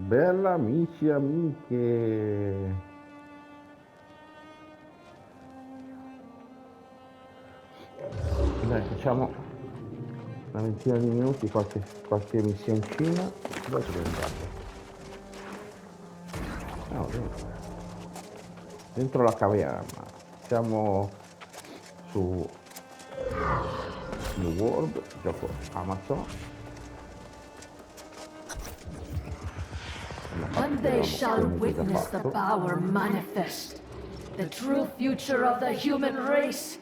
Bella amici e amiche. Dai, facciamo una ventina di minuti, qualche missioncina. Dove sono andato? No, dentro la caverna. Siamo su New World, gioco Amazon. And they shall witness the power manifest, the true future of the human race.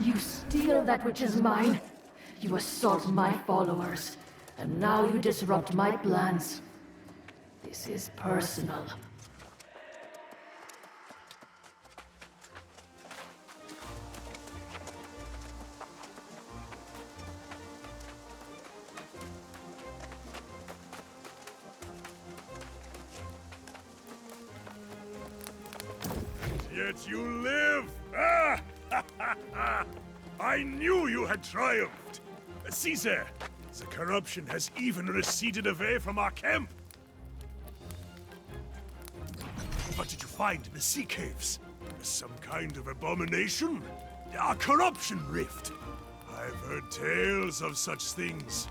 You steal that which is mine. You assault my followers. And now you disrupt my plans. This is personal. Yet you live! Ah! I knew you had triumphed! See there, the corruption has even receded away from our camp! What did you find in the sea caves? Some kind of abomination? A corruption rift? I've heard tales of such things.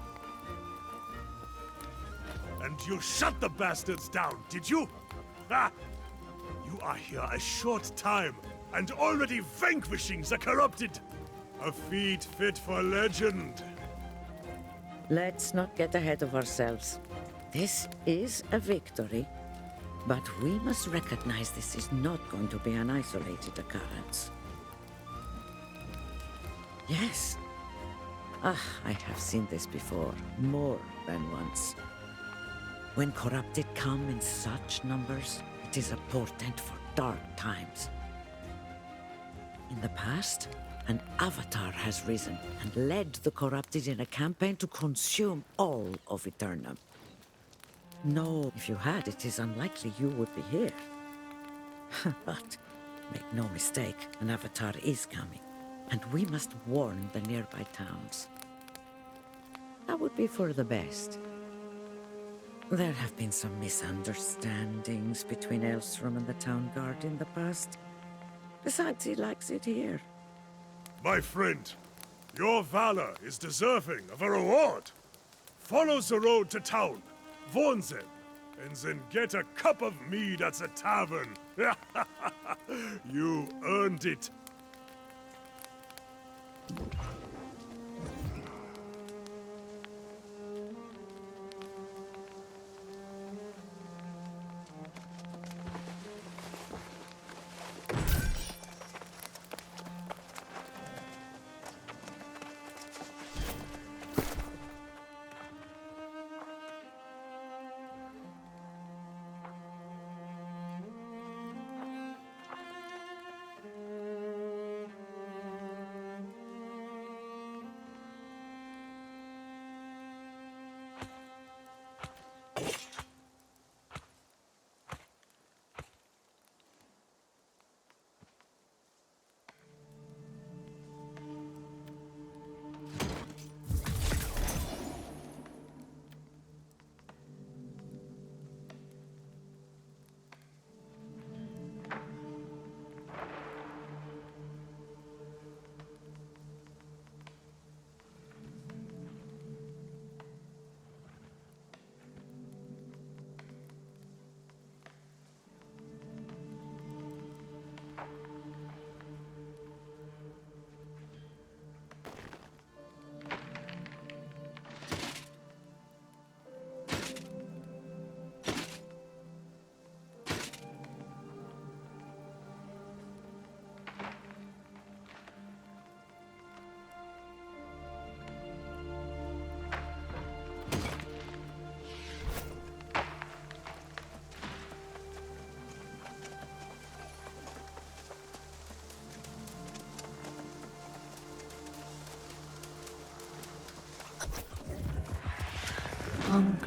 And you shut the bastards down, did you? Ha! You are here a short time, and already vanquishing the corrupted! A feat fit for legend. Let's not get ahead of ourselves. This is a victory, but we must recognize this is not going to be an isolated occurrence. Yes. I have seen this before, more than once. When corrupted come in such numbers, it is a portent for dark times. In the past, an avatar has risen and led the corrupted in a campaign to consume all of Aeternum. No, if you had, it is unlikely you would be here. But make no mistake, an avatar is coming, and we must warn the nearby towns. That would be for the best. There have been some misunderstandings between Elstrom and the town guard in the past. Besides, he likes it here. My friend, your valor is deserving of a reward. Follow the road to town, warn them, and then get a cup of mead at the tavern. You earned it.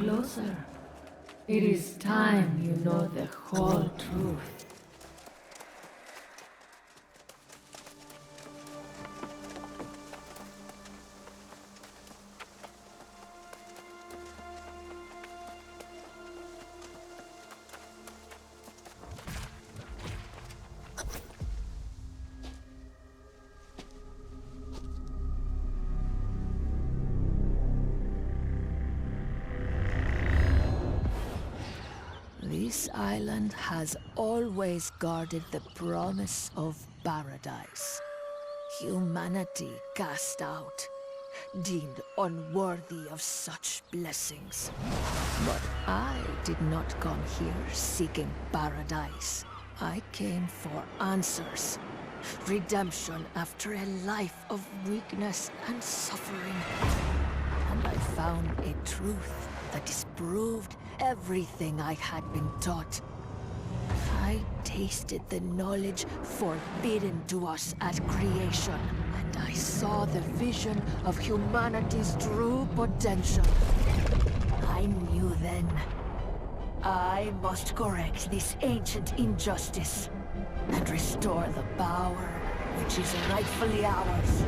closer. It is time you know the whole truth. This island has always guarded the promise of paradise. Humanity cast out, deemed unworthy of such blessings. But I did not come here seeking paradise. I came for answers. Redemption after a life of weakness and suffering. And I found a truth that disproved everything I had been taught. I tasted the knowledge forbidden to us at creation, and I saw the vision of humanity's true potential. I knew then, I must correct this ancient injustice and restore the power which is rightfully ours.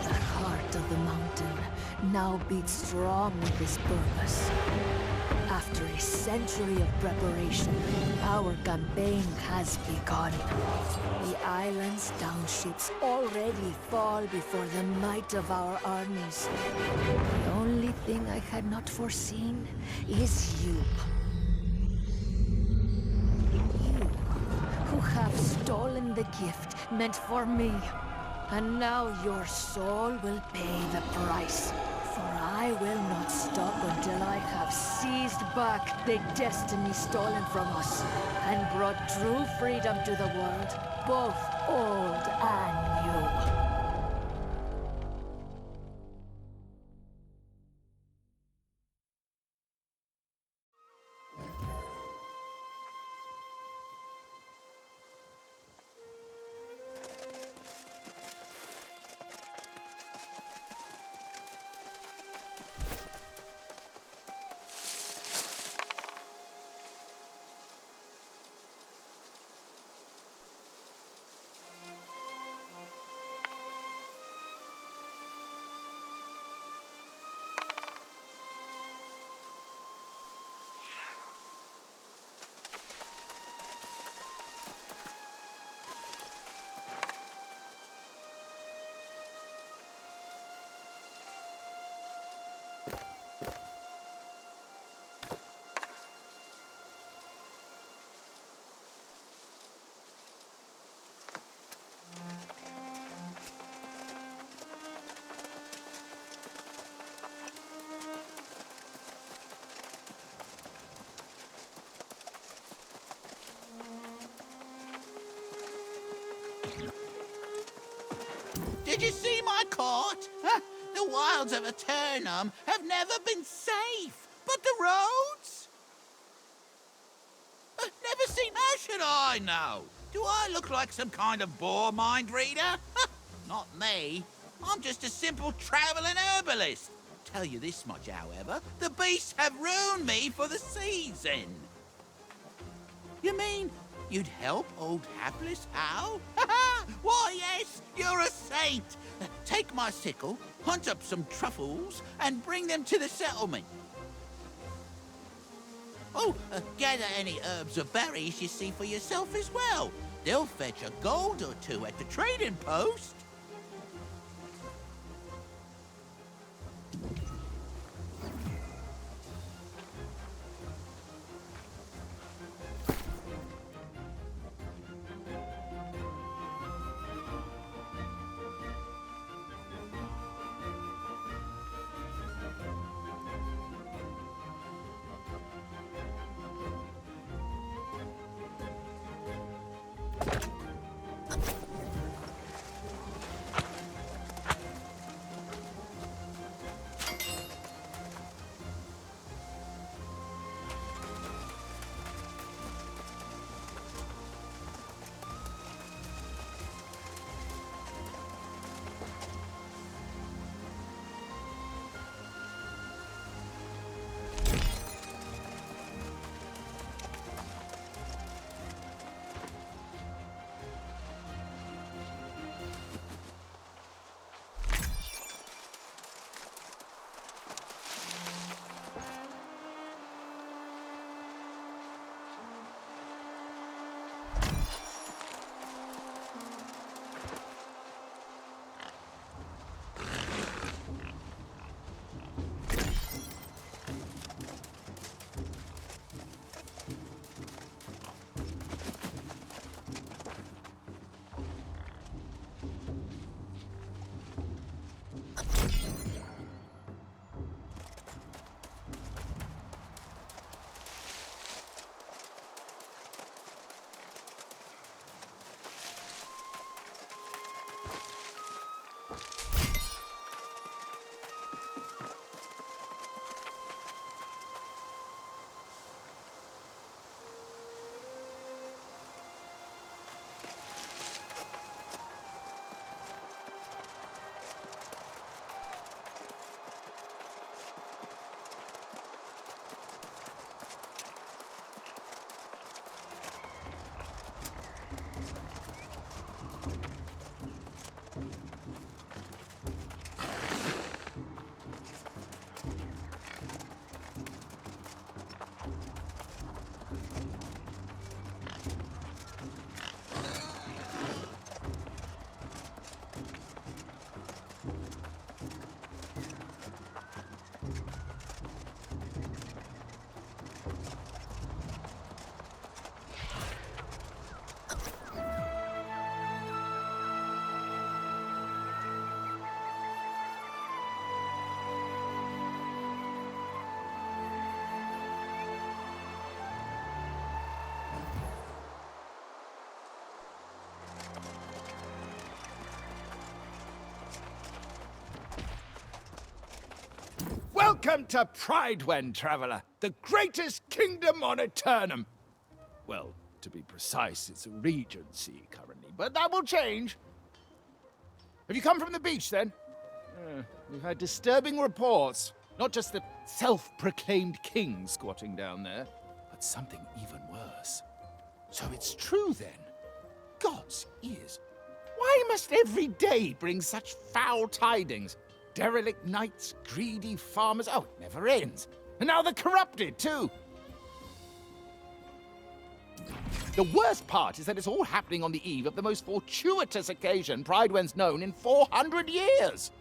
The heart of the mountain now beats strong with this purpose. After a century of preparation, our campaign has begun. The island's townships already fall before the might of our armies. The only thing I had not foreseen is you. You, who have stolen the gift meant for me. And now your soul will pay the price. For I will not stop until I have seized back the destiny stolen from us and brought true freedom to the world, both old and new. Did you see my court? Huh? The wilds of Aeternum have never been safe, but the roads? Never seen. How should I know? Do I look like some kind of bore mind reader? Not me. I'm just a simple travelling herbalist. Tell you this much, however, the beasts have ruined me for the season. You mean you'd help old hapless Hal? Why, yes, you're a saint. Take my sickle, hunt up some truffles, and bring them to the settlement. Oh, gather any herbs or berries you see for yourself as well. They'll fetch a gold or two at the trading post. Welcome to Pridewen, traveler, the greatest kingdom on Aeternum. Well, to be precise, it's a regency currently, but that will change. Have you come from the beach, then? We've had disturbing reports. Not just the self-proclaimed king squatting down there, but something even worse. So it's true, then? God's ears. Why must every day bring such foul tidings? Derelict knights, greedy farmers. Oh, it never ends. And now the corrupted, too. The worst part is that it's all happening on the eve of the most fortuitous occasion Pridewen's known in 400 years.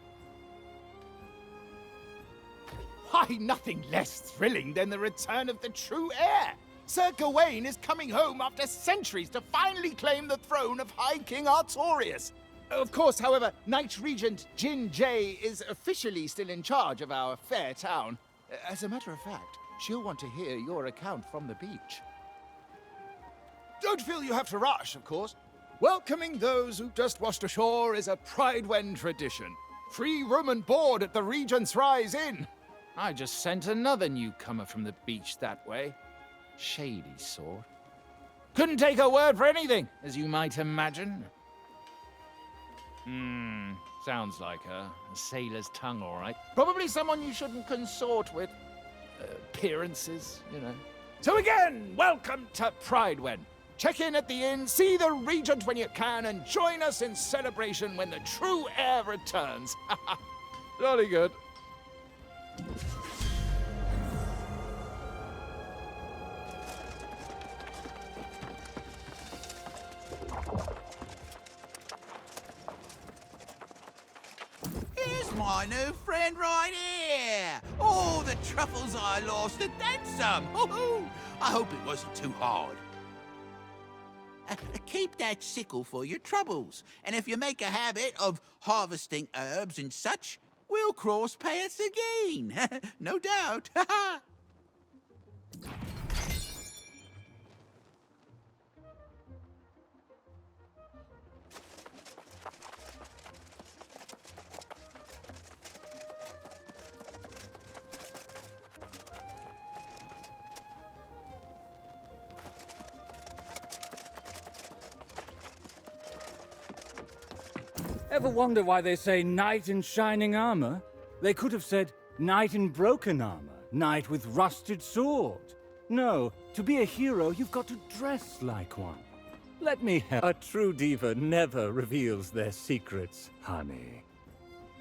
Why, nothing less thrilling than the return of the true heir. Sir Gawain is coming home after centuries to finally claim the throne of High King Artorius. Of course, however, Knight Regent Jin Jay is officially still in charge of our fair town. As a matter of fact, she'll want to hear your account from the beach. Don't feel you have to rush, of course. Welcoming those who've just washed ashore is a Pridewen tradition. Free room and board at the Regent's Rise Inn. I just sent another newcomer from the beach that way. Shady sort. Couldn't take her word for anything, as you might imagine. Sounds like her. A sailor's tongue, all right. Probably someone you shouldn't consort with. Appearances, you know. So again, welcome to Pridewen. Check in at the inn, see the Regent when you can, and join us in celebration when the true heir returns. Jolly good. Here's my new friend right here. Oh, the truffles I lost and then some. I hope it wasn't too hard. Keep that sickle for your troubles. And if you make a habit of harvesting herbs and such, we'll cross paths again. No doubt. Ever wonder why they say knight in shining armor? They could have said knight in broken armor, knight with rusted sword. No, to be a hero, you've got to dress like one. Let me help. A true diva never reveals their secrets, honey.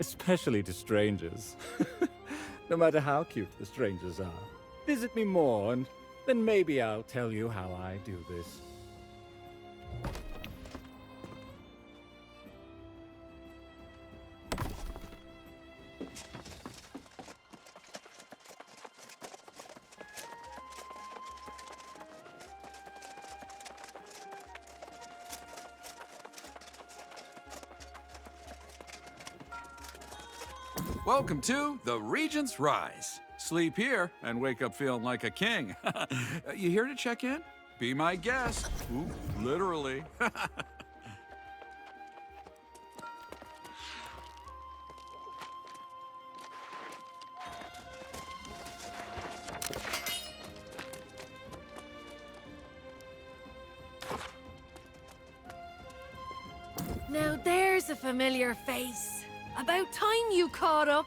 Especially to strangers. No matter how cute the strangers are. Visit me more, and then maybe I'll tell you how I do this. Welcome to the Regent's Rise. Sleep here and wake up feeling like a king. You here to check in? Be my guest. Ooh, literally. Now there's a familiar face. About time you caught up.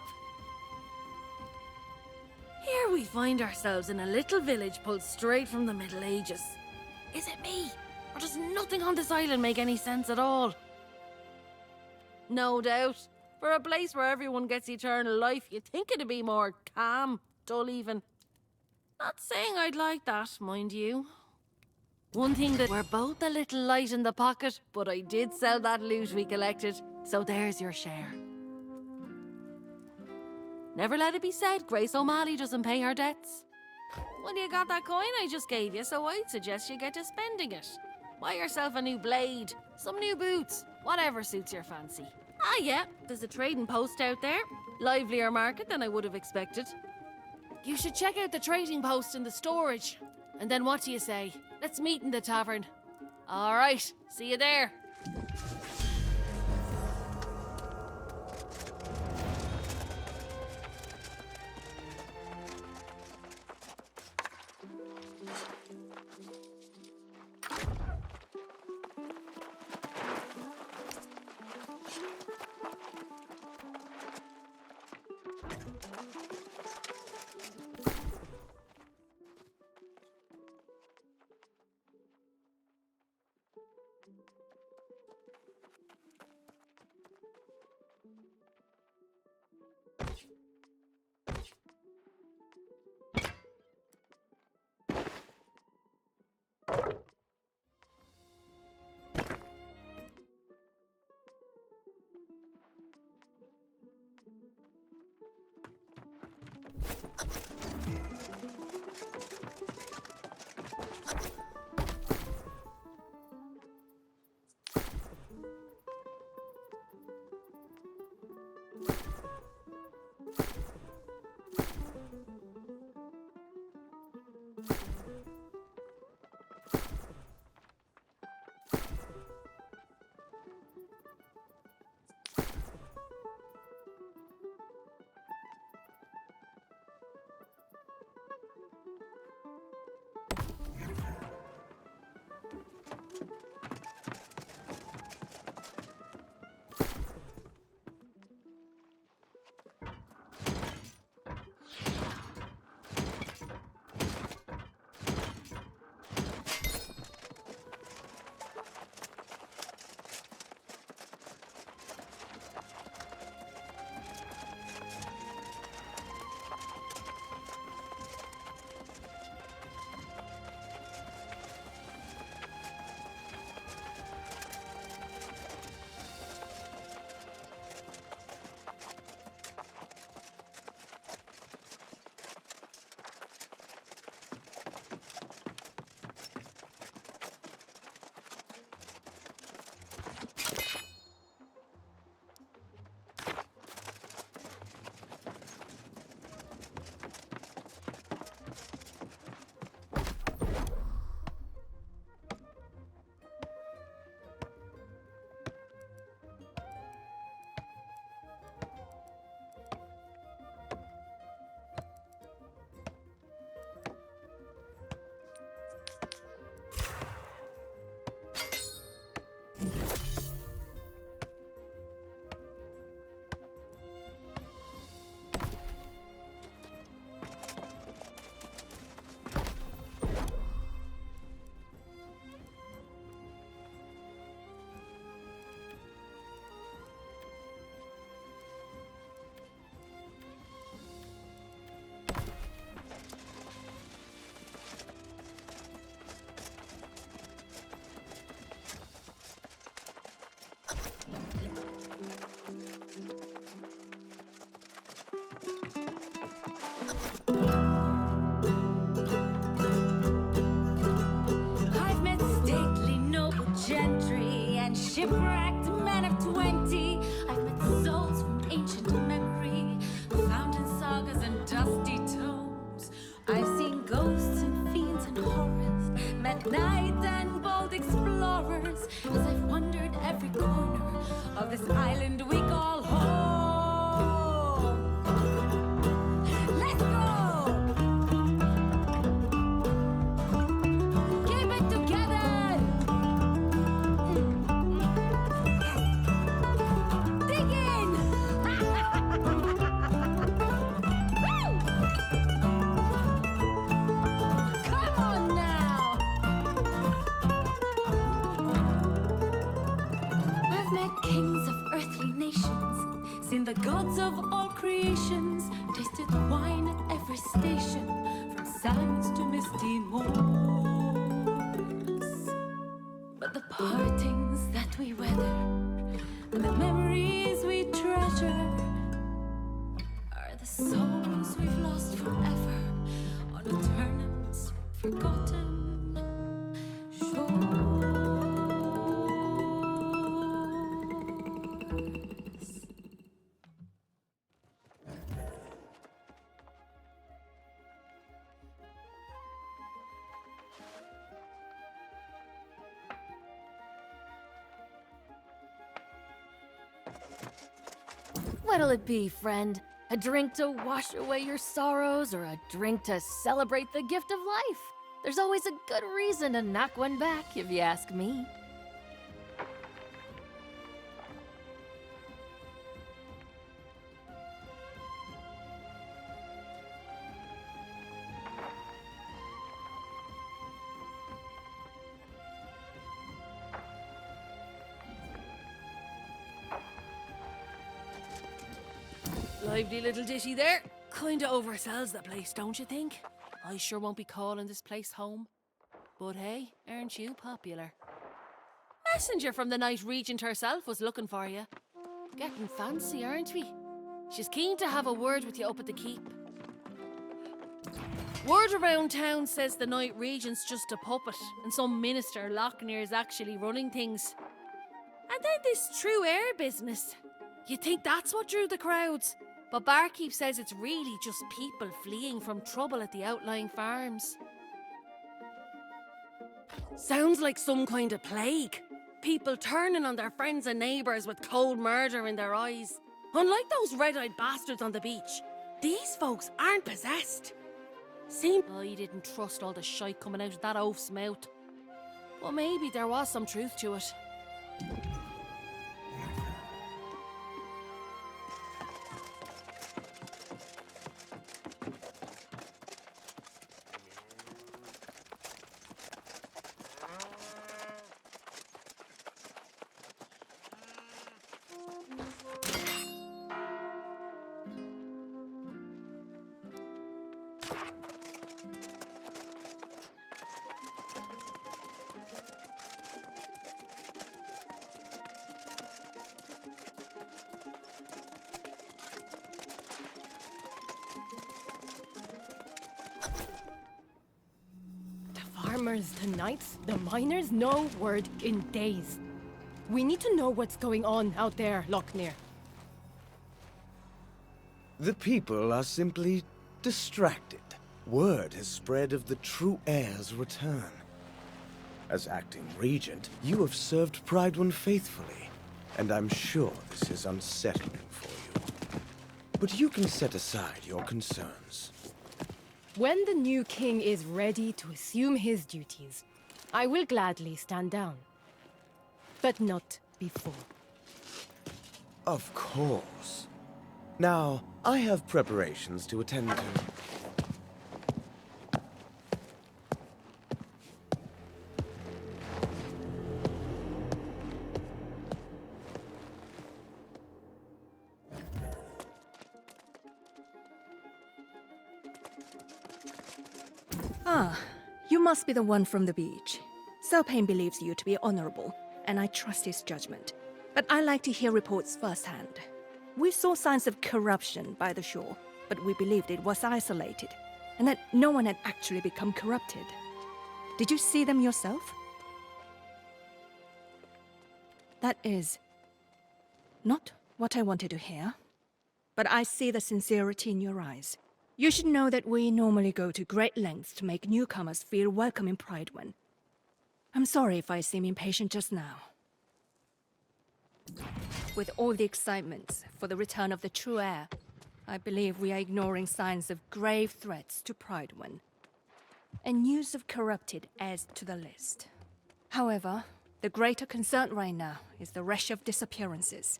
Here we find ourselves in a little village pulled straight from the Middle Ages. Is it me? Or does nothing on this island make any sense at all? No doubt. For a place where everyone gets eternal life, you'd think it'd be more calm, dull even. Not saying I'd like that, mind you. One thing that we're both a little light in the pocket, but I did sell that loot we collected, so there's your share. Never let it be said Grace O'Malley doesn't pay her debts. Well, you got that coin I just gave you, so I'd suggest you get to spending it. Buy yourself a new blade, some new boots, whatever suits your fancy. Ah yeah, there's a trading post out there. Livelier market than I would have expected. You should check out the trading post in the storage. And then what do you say? Let's meet in the tavern. All right, see you there. shipwrecked men of 20. I've met souls from ancient memory, found in sagas and dusty tomes. I've seen ghosts and fiends and horrors, met knights and bold explorers, as I've wandered every corner of this island we call home. Let's go! Keep it together! Dig in! Woo! Come on now! I've met kings of earthly nations, seen the gods of all creations, tasted wine at every station, from sands to misty moors. But the partings that we weather and the memories we treasure are the souls we've lost forever on Aeternum's forgotten shores. What'll it be, friend? A drink to wash away your sorrows, or a drink to celebrate the gift of life? There's always a good reason to knock one back, if you ask me. Lively little ditty there. Kinda oversells the place, don't you think? I sure won't be calling this place home. But hey, aren't you popular? Messenger from the Night Regent herself was looking for you. Getting fancy, aren't we? She's keen to have a word with you up at the keep. Word around town says the Night Regent's just a puppet, and some minister Lochnear's actually running things. And then this true heir business. You'd think that's what drew the crowds. But Barkeep says it's really just people fleeing from trouble at the outlying farms. Sounds like some kind of plague. People turning on their friends and neighbours with cold murder in their eyes. Unlike those red-eyed bastards on the beach, these folks aren't possessed. I didn't trust all the shite coming out of that oaf's mouth. Well, maybe there was some truth to it. Farmers, the knights, the miners, no word in days. We need to know what's going on out there, Lochnear. The people are simply distracted. Word has spread of the true heir's return. As acting regent, you have served Pride faithfully, and I'm sure this is unsettling for you. But you can set aside your concerns. When the new king is ready to assume his duties, I will gladly stand down. But not before. Of course. Now, I have preparations to attend to. Ah, you must be the one from the beach. Selpain believes you to be honorable, and I trust his judgment. But I like to hear reports firsthand. We saw signs of corruption by the shore, but we believed it was isolated, and that no one had actually become corrupted. Did you see them yourself? That is not what I wanted to hear, but I see the sincerity in your eyes. You should know that we normally go to great lengths to make newcomers feel welcome in Pride. I'm sorry if I seem impatient just now. With all the excitement for the return of the true heir, I believe we are ignoring signs of grave threats to Pride. And news of corrupted adds to the list. However, the greater concern right now is the rush of disappearances.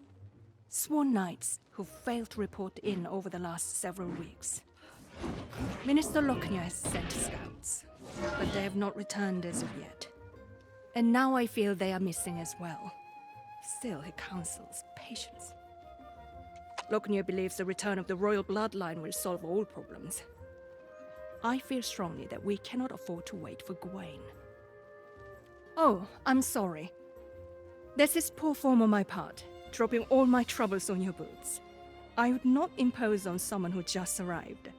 Sworn knights who failed to report in over the last several weeks. Minister Lochnear has sent scouts, but they have not returned as of yet. And now I feel they are missing as well. Still, he counsels patience. Lochnear believes the return of the royal bloodline will solve all problems. I feel strongly that we cannot afford to wait for Gawain. Oh, I'm sorry. This is poor form on my part, dropping all my troubles on your boots. I would not impose on someone who just arrived.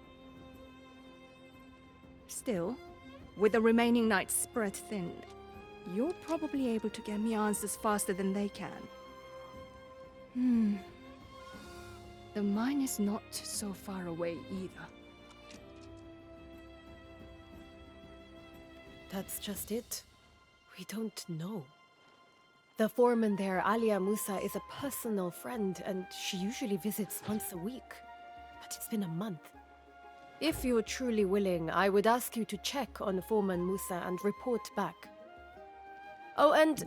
Still, with the remaining knights spread thin, you're probably able to get me answers faster than they can. The mine is not so far away either. That's just it. We don't know. The foreman there, Alia Musa, is a personal friend, and she usually visits once a week. But it's been a month. If you're truly willing, I would ask you to check on Foreman Musa and report back. Oh, and...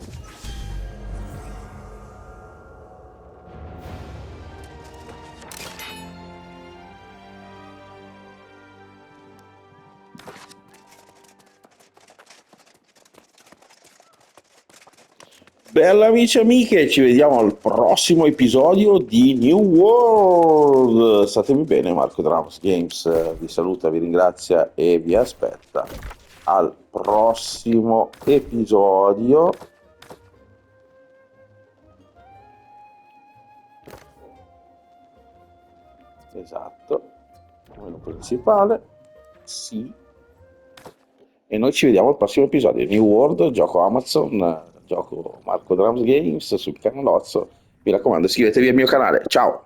Bella amici e amiche, ci vediamo al prossimo episodio di New World. Statemi bene, Marcodrums Games vi saluta, vi ringrazia e vi aspetta al prossimo episodio. Esatto, menu principale, sì. E noi ci vediamo al prossimo episodio. New World, gioco Amazon, gioco Marcodrums Games sul canalozzo. Mi raccomando, iscrivetevi al mio canale. Ciao!